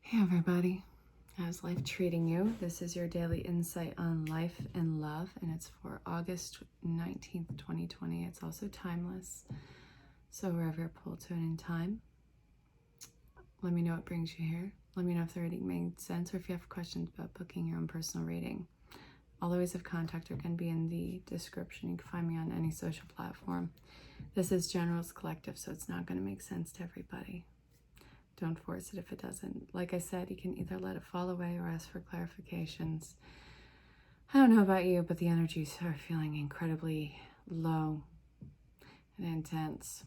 Hey everybody, how's life treating you? This is your daily insight on life and love, and it's for August 19th, 2020. It's also timeless, so wherever you're pulled to in time, let me know what brings you here. Let me know if the reading made sense or if you have questions about booking your own personal reading. All the ways of contact are going to be in the description. You can find me on any social platform. This is General's Collective, so it's not going to make sense to everybody. Don't force it if it doesn't. Like I said, you can either let it fall away or ask for clarifications. I don't know about you, but the energies are feeling incredibly low and intense.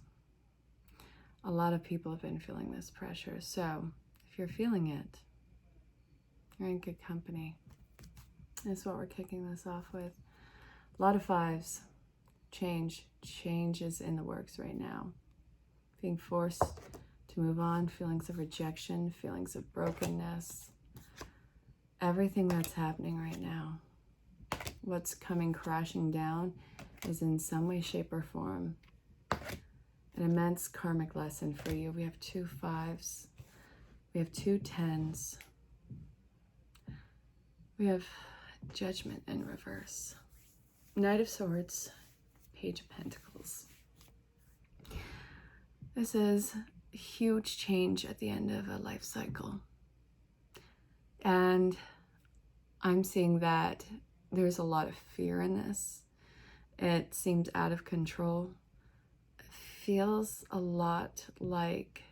A lot of people have been feeling this pressure. So if you're feeling it, you're in good company. That's what we're kicking this off with. A lot of fives. Change is in the works right now. Being forced to move on, feelings of rejection, feelings of brokenness, everything that's happening right now. What's coming crashing down is in some way, shape, or form an immense karmic lesson for you. We have 2 5s, we have 2 10s, we have Judgment in reverse, Knight of Swords, Page of Pentacles. This is huge change at the end of a life cycle. And I'm seeing that there's a lot of fear in this. It seems out of control. It feels a lot like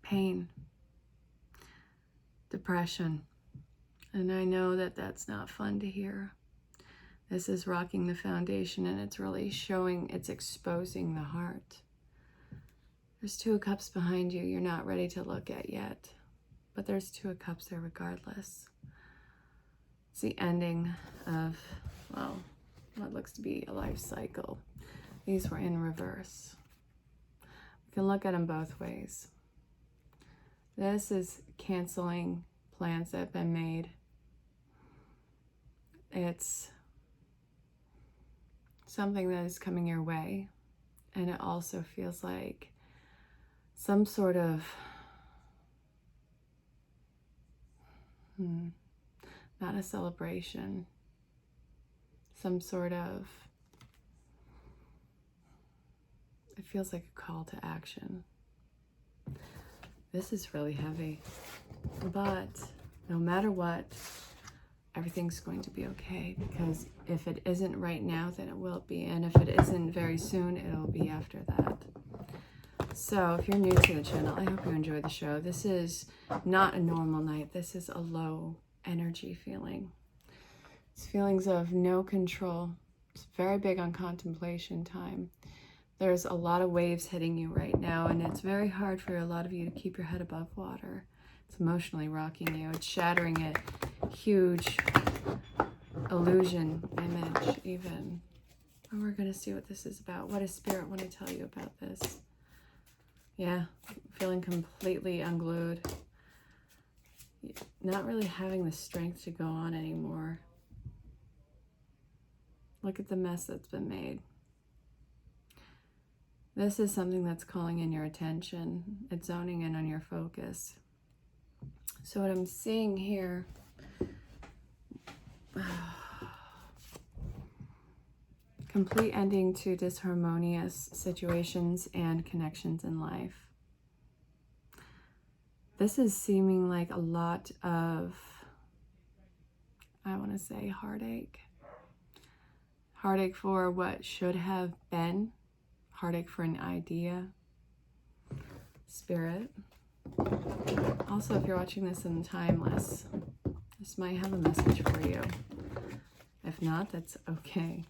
pain, depression. And I know that that's not fun to hear. This is rocking the foundation, and it's really showing, it's exposing the heart. There's 2 of Cups behind you you're not ready to look at yet, but there's 2 of Cups there regardless. It's the ending of, well, what looks to be a life cycle. These were in reverse. We can look at them both ways. This is canceling plans that have been made. It's something that is coming your way, and it also feels like some sort of not a celebration, some sort of, it feels like a call to action. This is really heavy, but no matter what, everything's going to be okay, because if it isn't right now, then it will be. And if it isn't very soon, it'll be after that. So if you're new to the channel, I hope you enjoy the show. This is not a normal night. This is a low energy feeling. It's feelings of no control. It's very big on contemplation time. There's a lot of waves hitting you right now, and it's very hard for a lot of you to keep your head above water. It's emotionally rocking you. It's shattering it. Huge illusion image even. And we're going to see what this is about. What does Spirit want to tell you about this? Yeah, feeling completely unglued. Not really having the strength to go on anymore. Look at the mess that's been made. This is something that's calling in your attention. It's zoning in on your focus. So what I'm seeing here, complete ending to disharmonious situations and connections in life. This is seeming like a lot of, I want to say, heartache. Heartache for what should have been. Heartache for an idea. Spirit. Also, if you're watching this in Timeless, this might have a message for you. If not, that's okay.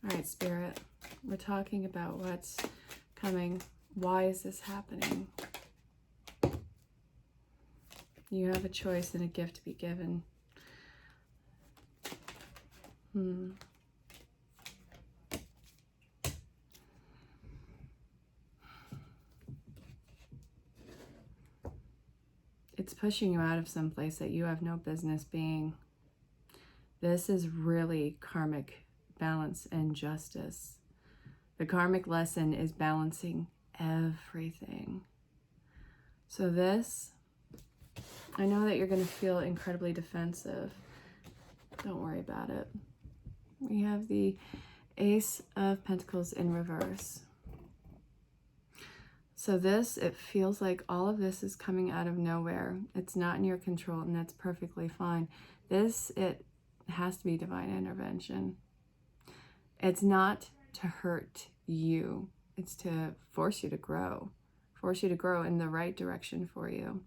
All right, Spirit, we're talking about what's coming. Why is this happening? You have a choice and a gift to be given. It's pushing you out of some place that you have no business being. This is really karmic balance and justice. The karmic lesson is balancing everything. So this, I know that you're going to feel incredibly defensive. Don't worry about it. We have the Ace of Pentacles in reverse. So this, it feels like all of this is coming out of nowhere. It's not in your control, and that's perfectly fine. This, it has to be divine intervention. It's not to hurt you. It's to force you to grow. Force you to grow in the right direction for you.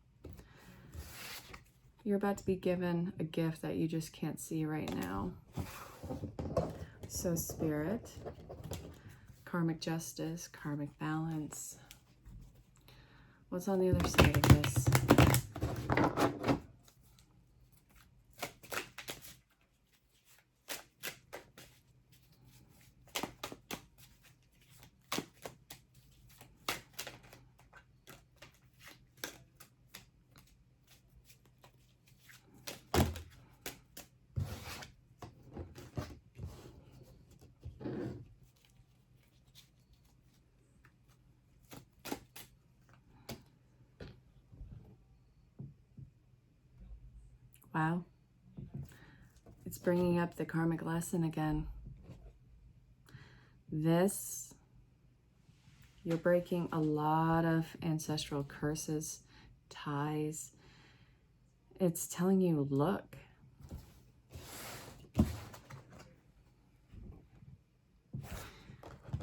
You're about to be given a gift that you just can't see right now. So Spirit, karmic justice, karmic balance. What's on the other side of this? Wow. It's bringing up the karmic lesson again. This, you're breaking a lot of ancestral curses, ties. It's telling you, look.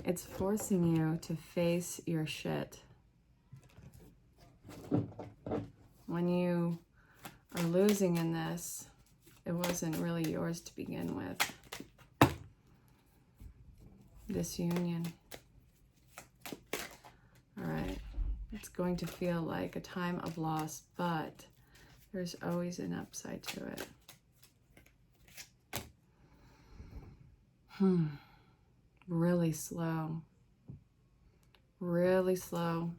It's forcing you to face your shit. When you are losing in this, it wasn't really yours to begin with. This union. All right. It's going to feel like a time of loss, but there's always an upside to it. Really slow. Really slow.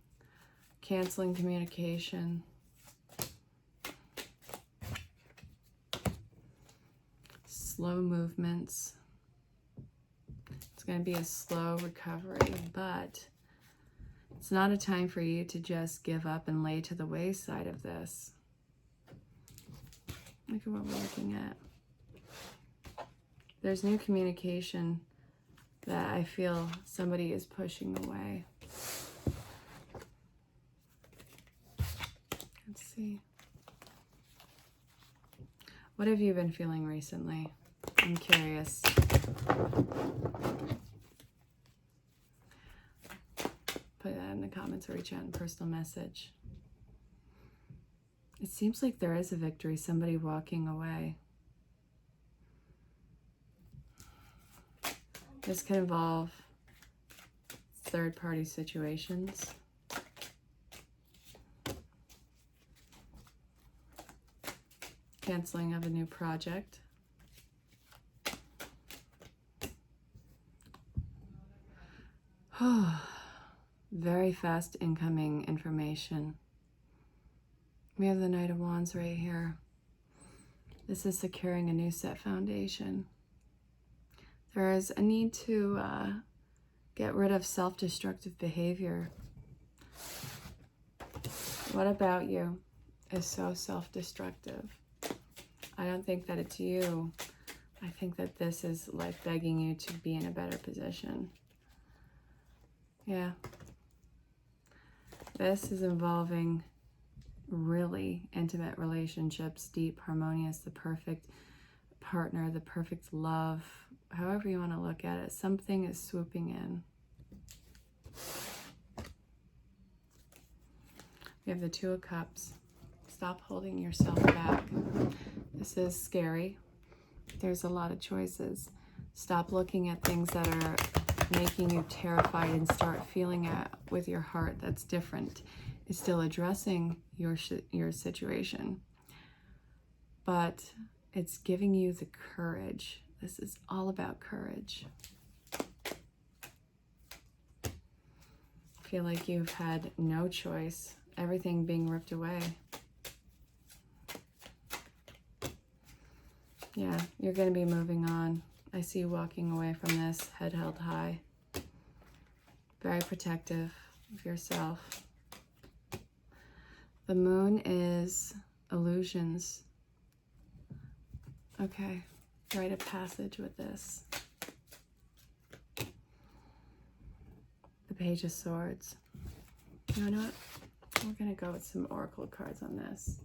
Canceling communication. Slow movements. It's going to be a slow recovery, but it's not a time for you to just give up and lay to the wayside of this. Look at what we're looking at. There's new communication that I feel somebody is pushing away. Let's see. What have you been feeling recently? I'm curious. Put that in the comments or reach out in personal message. It seems like there is a victory, somebody walking away. This could involve third-party situations. Canceling of a new project. Very fast incoming information. We have the Knight of Wands right here. This is securing a new set foundation. There is a need to get rid of self-destructive behavior. What about you is so self-destructive? I don't think that it's you. I think that this is life begging you to be in a better position. Yeah. This is involving really intimate relationships, deep, harmonious, the perfect partner, the perfect love, however you want to look at it. Something is swooping in. We have the Two of Cups. Stop holding yourself back. This is scary. There's a lot of choices. Stop looking at things that are making you terrified and start feeling it with your heart that's different. It's still addressing your situation, but it's giving you the courage. This is all about courage. I feel like you've had no choice, everything being ripped away. Yeah, you're going to be moving on. I see you walking away from this, head held high. very protective of yourself. The moon is illusions. Okay, rite of passage with this. The Page of Swords. You know what? We're going to go with some oracle cards on this.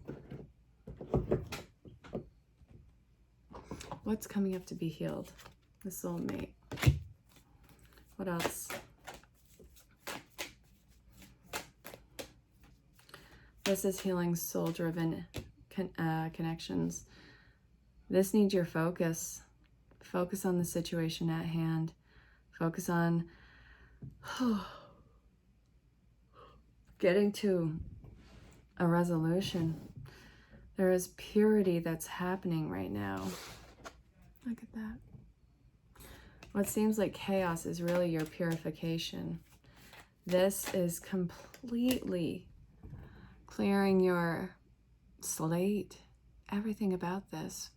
What's coming up to be healed? The soulmate. What else? This is healing soul-driven connections. This needs your focus. Focus on the situation at hand. Focus on getting to a resolution. There is purity that's happening right now. Look at that. What seems like chaos is really your purification. This is completely clearing your slate, everything about this.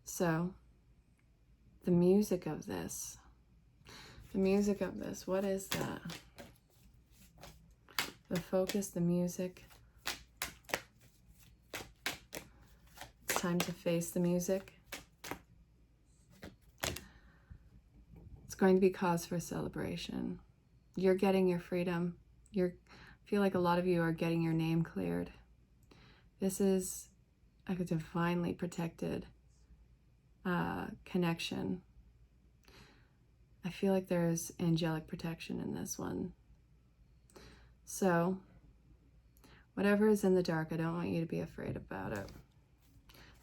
So, the music of this, what is that? The focus, the music. It's time to face the music. It's going to be cause for celebration. You're getting your freedom. I feel like a lot of you are getting your name cleared. This is a divinely protected connection. I feel like there's angelic protection in this one. So, whatever is in the dark, I don't want you to be afraid about it.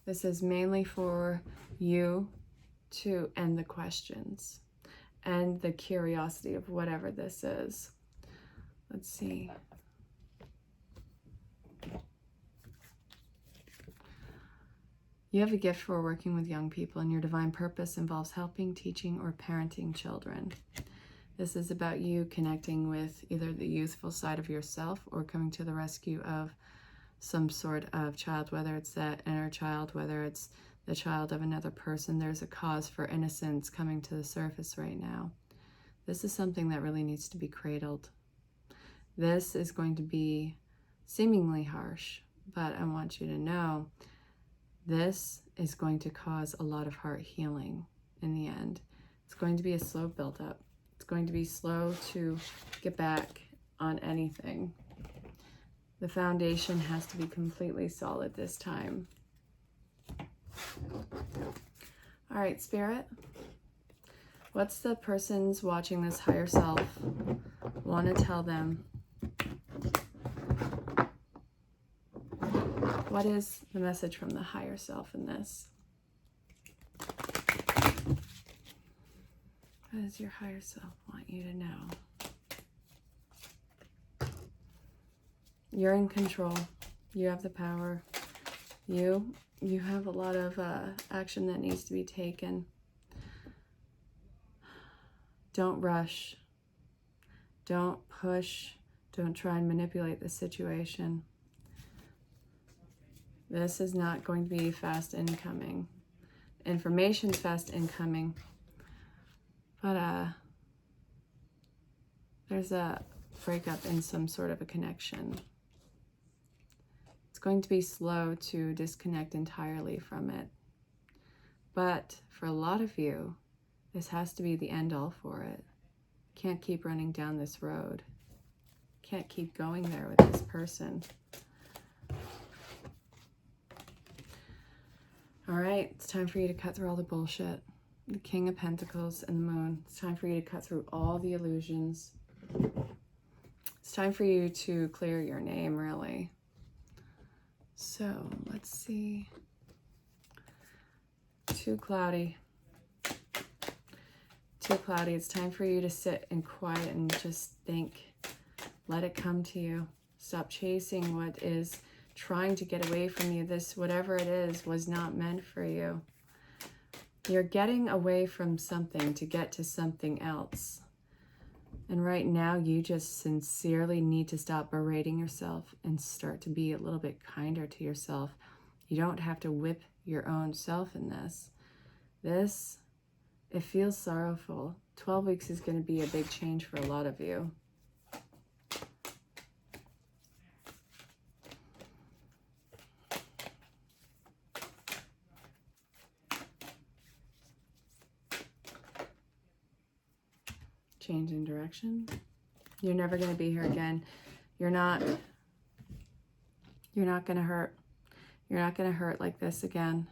This is mainly for you to end the questions and the curiosity of whatever this is. Let's see. You have a gift for working with young people, and your divine purpose involves helping, teaching, or parenting children. This is about you connecting with either the youthful side of yourself or coming to the rescue of some sort of child, whether it's that inner child, whether it's the child of another person. There's a cause for innocence coming to the surface right now. This is something that really needs to be cradled. This is going to be seemingly harsh, but I want you to know this is going to cause a lot of heart healing in the end. It's going to be a slow buildup. It's going to be slow to get back on anything. The foundation has to be completely solid this time. All right, Spirit. What's the person's watching this higher self want to tell them? What is the message from the higher self in this? What does your higher self want you to know? You're in control. You have the power. You have a lot of action that needs to be taken. Don't rush. Don't push. Don't try and manipulate the situation. This is not going to be fast incoming. Information's fast incoming. But there's a breakup in some sort of a connection. It's going to be slow to disconnect entirely from it. But for a lot of you, this has to be the end all for it. Can't keep running down this road. Can't keep going there with this person. All right, it's time for you to cut through all the bullshit. The King of Pentacles and the Moon. It's time for you to cut through all the illusions. It's time for you to clear your name, really. So, let's see. Too cloudy. Too cloudy. It's time for you to sit in quiet and just think. Let it come to you. Stop chasing what is trying to get away from you. This, whatever it is, was not meant for you. You're getting away from something to get to something else. And right now, you just sincerely need to stop berating yourself and start to be a little bit kinder to yourself. You don't have to whip your own self in this. It feels sorrowful. 12 weeks is going to be a big change for a lot of you. Change in direction. You're never going to be here again. You're not going to hurt. You're not going to hurt like this again.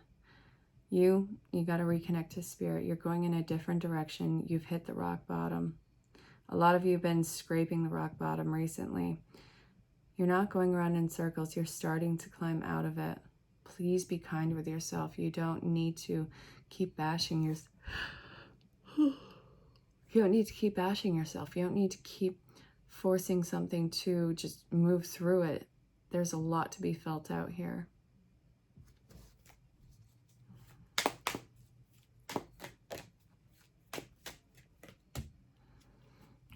You got to reconnect to spirit. You're going in a different direction. You've hit the rock bottom. A lot of you have been scraping the rock bottom recently. You're not going around in circles. You're starting to climb out of it. Please be kind with yourself. You don't need to keep bashing yourself. You don't need to keep bashing yourself. You don't need to keep forcing something to just move through it. There's a lot to be felt out here.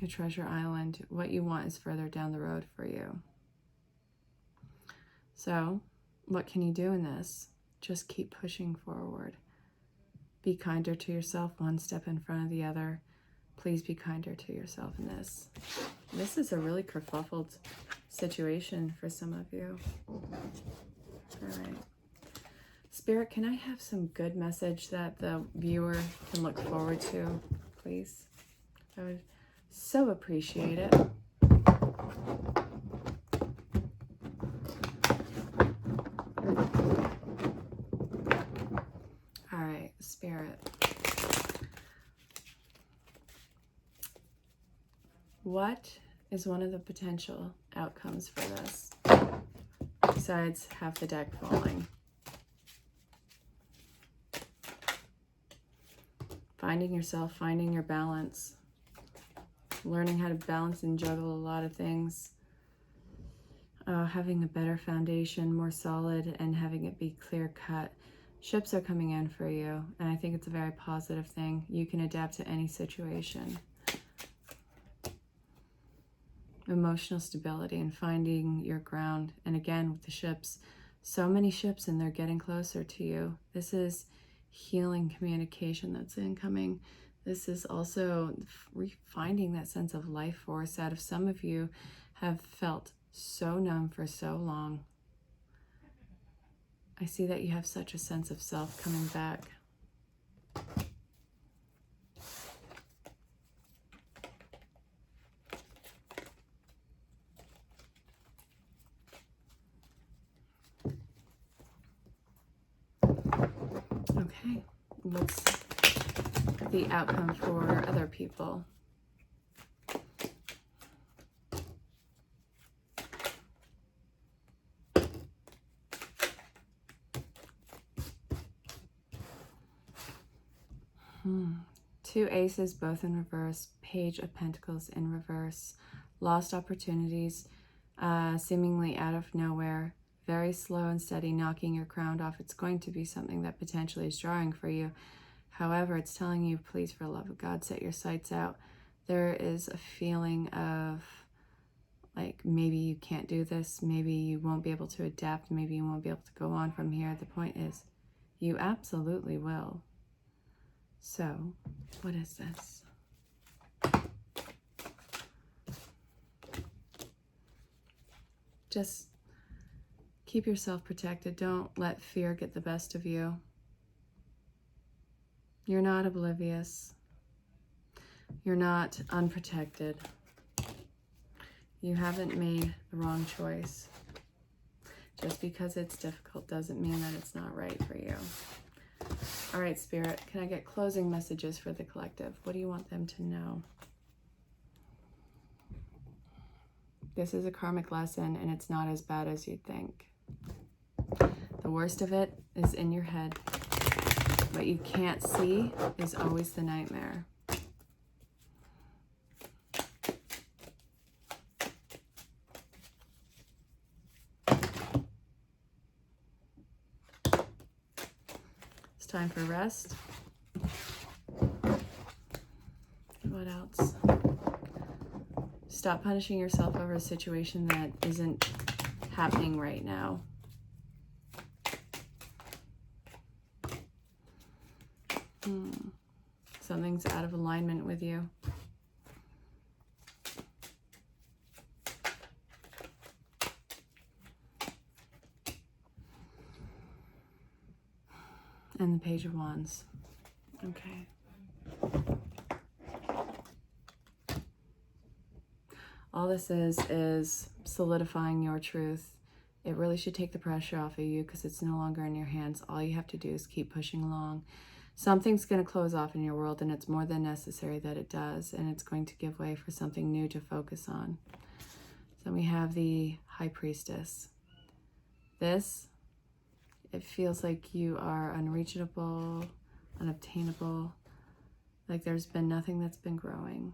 Your treasure island, what you want is further down the road for you. So, what can you do in this? Just keep pushing forward. Be kinder to yourself, one step in front of the other. Please be kinder to yourself in this. This is a really kerfuffled situation for some of you. All right. Spirit, can I have some good message that the viewer can look forward to, please? I would so appreciate it. All right, Spirit. What is one of the potential outcomes for this, besides half the deck falling? Finding yourself, finding your balance, learning how to balance and juggle a lot of things, having a better foundation, more solid, and having it be clear-cut. Ships are coming in for you, and I think it's a very positive thing. You can adapt to any situation. Emotional stability and finding your ground. And again, with the ships, so many ships and they're getting closer to you. This is healing communication that's incoming. This is also finding that sense of life force out of some of you have felt so numb for so long. I see that you have such a sense of self coming back. Okay, what's the outcome for other people? Two aces, both in reverse. Page of Pentacles in reverse. Lost opportunities, seemingly out of nowhere. Very slow and steady, knocking your crown off. It's going to be something that potentially is drawing for you. However, it's telling you, please, for the love of God, set your sights out. There is a feeling of, like, maybe you can't do this. Maybe you won't be able to adapt. Maybe you won't be able to go on from here. The point is, you absolutely will. So, what is this? Just keep yourself protected. Don't let fear get the best of you. You're not oblivious. You're not unprotected. You haven't made the wrong choice. Just because it's difficult doesn't mean that it's not right for you. All right, Spirit, can I get closing messages for the collective? What do you want them to know? This is a karmic lesson, and it's not as bad as you'd think. The worst of it is in your head. What you can't see is always the nightmare. It's time for rest. What else? Stop punishing yourself over a situation that isn't happening right now. Something's out of alignment with you. And the Page of Wands. Okay. All this is solidifying your truth. It really should take the pressure off of you because it's no longer in your hands. All you have to do is keep pushing along. Something's going to close off in your world, and it's more than necessary that it does, and it's going to give way for something new to focus on. So we have the High Priestess. This, it feels like you are unreachable, unobtainable, like there's been nothing that's been growing.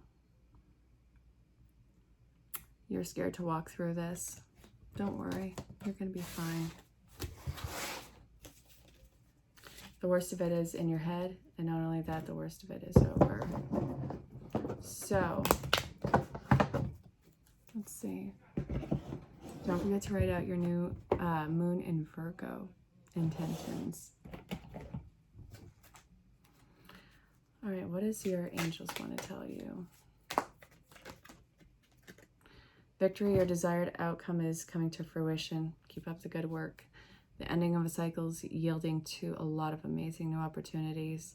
You're scared to walk through this. Don't worry, you're going to be fine. The worst of it is in your head, and not only that, the worst of it is over. So, let's see. Don't forget to write out your new Moon in Virgo intentions. All right, what does your angels want to tell you? Victory, your desired outcome is coming to fruition. Keep up the good work. The ending of a cycle is yielding to a lot of amazing new opportunities.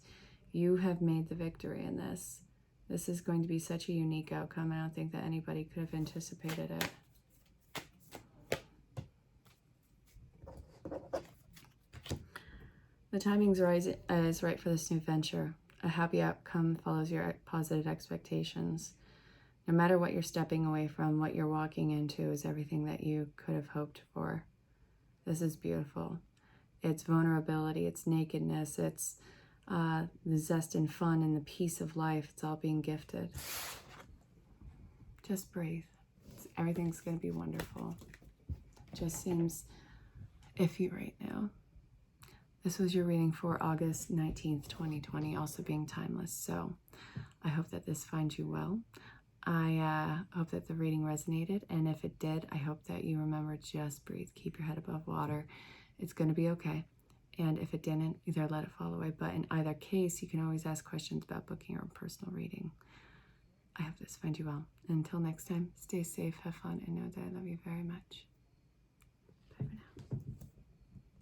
You have made the victory in this. This is going to be such a unique outcome. I don't think that anybody could have anticipated it. The timing is right for this new venture. A happy outcome follows your positive expectations. No matter what you're stepping away from, what you're walking into is everything that you could have hoped for. This is beautiful. It's vulnerability, it's nakedness, it's the zest and fun and the peace of life. It's all being gifted. Just breathe. Everything's going to be wonderful. Just seems iffy right now. This was your reading for August 19th, 2020, also being timeless. So I hope that this finds you well. I hope that the reading resonated, and if it did, I hope that you remember, just breathe, keep your head above water. It's going to be okay. And if it didn't, either let it fall away. But in either case, you can always ask questions about booking or personal reading. I hope this finds you well. Until next time, stay safe, have fun, and know that I love you very much.